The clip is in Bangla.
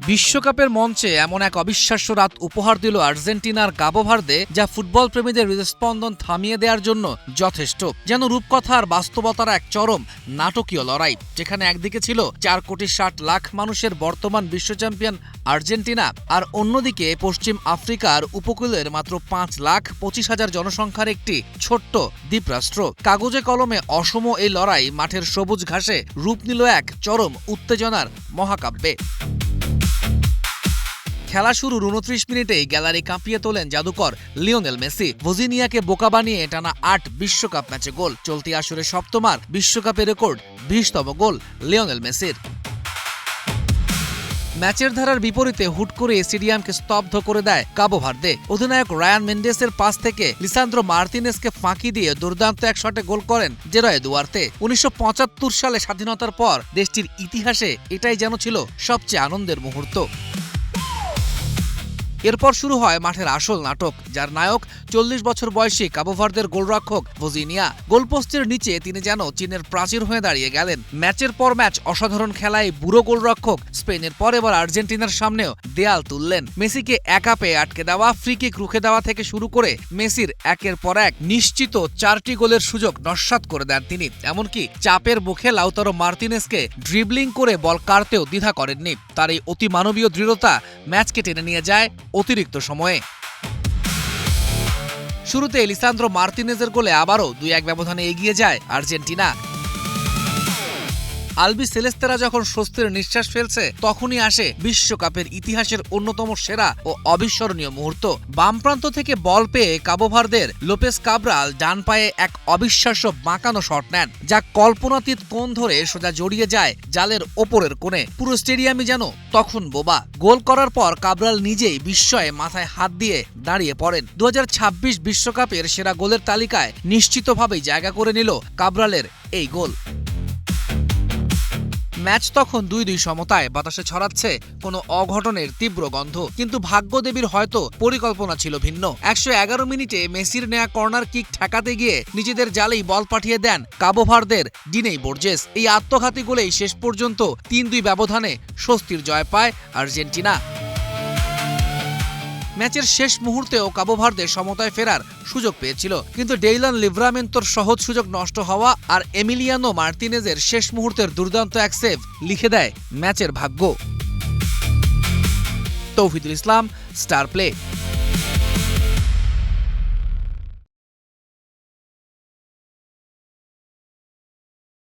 বিশ্বকাপের মঞ্চে এমন এক অবিশ্বাস্য রাত উপহার দিল আর্জেন্টিনার কাবো ভার্দে, যা ফুটবল প্রেমীদের হৃদস্পন্দন থামিয়ে দেওয়ার জন্য যথেষ্ট। যেন রূপকথা আর বাস্তবতার এক চরম নাটকীয় লড়াই, যেখানে একদিকে ছিল 4,60,00,000 মানুষের বর্তমান বিশ্ব চ্যাম্পিয়ন আর্জেন্টিনা, আর অন্যদিকে পশ্চিম আফ্রিকার উপকূলের মাত্র 5,25,000 জনসংখ্যার একটি ছোট্ট দ্বীপরাষ্ট্র। কাগজে কলমে অসম এই লড়াই মাঠের সবুজ ঘাসে রূপ নিল এক চরম উত্তেজনার মহাকাব্যে। খেলা শুরুর 29 মিনিটেই গ্যালারি কাঁপিয়ে তোলেন জাদুকর লিওনেল মেসি। ভজিনিয়াকে বোকা বানিয়ে টানা 8 বিশ্বকাপ ম্যাচে গোল। চলতি আসরে সপ্তমার বিশ্বকাপের রেকর্ড 20তম গোল লিওনেল মেসির। ম্যাচের ধারার বিপরীতে হুট করে স্টেডিয়ামকে স্তব্ধ করে দেয় কাবো ভার্দে। অধিনায়ক রায়ান মেন্ডেসের পাস থেকে লিসান্দ্রো মার্তিনেসকে ফাঁকি দিয়ে দুর্দান্ত এক শটে গোল করেন জেরয় দুয়ার্তে। 1975 সালে স্বাধীনতার পর দেশটির ইতিহাসে এটাই যেন ছিল সবচেয়ে আনন্দের মুহূর্ত। এরপর শুরু হয় মাঠের আসল নাটক, যার নায়ক 40 বছর বয়সী কাবো ভার্দের গোলরক্ষক ভজিনিয়া। গোলপোস্টের নিচে তিনি যেন চীনের প্রাচীর হয়ে দাঁড়িয়ে গেলেন। ম্যাচের পর ম্যাচ অসাধারণ খেলায় বুড়ো গোলরক্ষক স্পেনের পর এবার আর্জেন্টিনার সামনেও দেয়াল তুললেন। মেসিকে একা পেয়ে আটকে দেওয়া, ফ্রি কিক রুখে দেওয়া থেকে শুরু করে মেসির একের পর এক নিশ্চিত 4টি গোলের সুযোগ নস্যাৎ করে দেন তিনি। এমনকি চাপের মুখে লাউতারো মার্তিনেসকে ড্রিবলিং করে বল কাড়তেও দ্বিধা করেননি। তার এই অতি মানবীয় দৃঢ়তা ম্যাচকে টেনে নিয়ে যায় অতিরিক্ত সময়ে। শুরুতে লিসান্দ্রো মার্তিনেজের গোলে আবারও 2-1 ব্যবধানে এগিয়ে যায় আর্জেন্টিনা। আলবি সেলেস্তেরা যখন স্বস্তির নিঃশ্বাস ফেলছে, তখনই আসে বিশ্বকাপের ইতিহাসের অন্যতম সেরা ও অবিস্মরণীয় মুহূর্ত। বাম প্রান্ত থেকে বল পেয়ে কাবো ভার্দের লোপেস কাব্রাল ডান পায়ে এক অবিশ্বাস্য বাঁকানো শট নেন, যা কল্পনাতীত কোণ ধরে সোজা জড়িয়ে যায় জালের ওপরের কোণে। পুরো স্টেডিয়ামই যেন তখন বোবা। গোল করার পর কাব্রাল নিজেই বিস্ময়ে মাথায় হাত দিয়ে দাঁড়িয়ে পড়েন। 2026 বিশ্বকাপের সেরা গোলের তালিকায় নিশ্চিতভাবেই জায়গা করে নিল কাব্রালের এই গোল। ম্যাচ তখন 2-2 সমতায়। বাতাসে ছড়াচ্ছে কোনো অঘটনের তীব্র গন্ধ, কিন্তু ভাগ্যদেবীর হয়তো পরিকল্পনা ছিল ভিন্ন। 111 মিনিটে মেসির নেয়া কর্নার কিক ঠেকাতে গিয়ে নিজেদের জালেই বল পাঠিয়ে দেন কাবো ভার্দের ডিনেই বোর্জেস। এই আত্মঘাতী গোলেই শেষ পর্যন্ত 3-2 ব্যবধানে স্বস্তির জয় পায় আর্জেন্টিনা। ম্যাচের শেষ মুহূর্তেও কাবো ভার্দে সমতায় ফেরার সুযোগ পেয়েছিল, কিন্তু ডেইলন লিভরামেন্তোর সহজ সুযোগ নষ্ট হওয়া আর এমিলিয়ানো মার্তিনেজের শেষ মুহূর্তের দুর্দান্ত এক সেভ লিখে দেয় ম্যাচের ভাগ্য। তৌহিদুল ইসলাম, স্টার প্লে।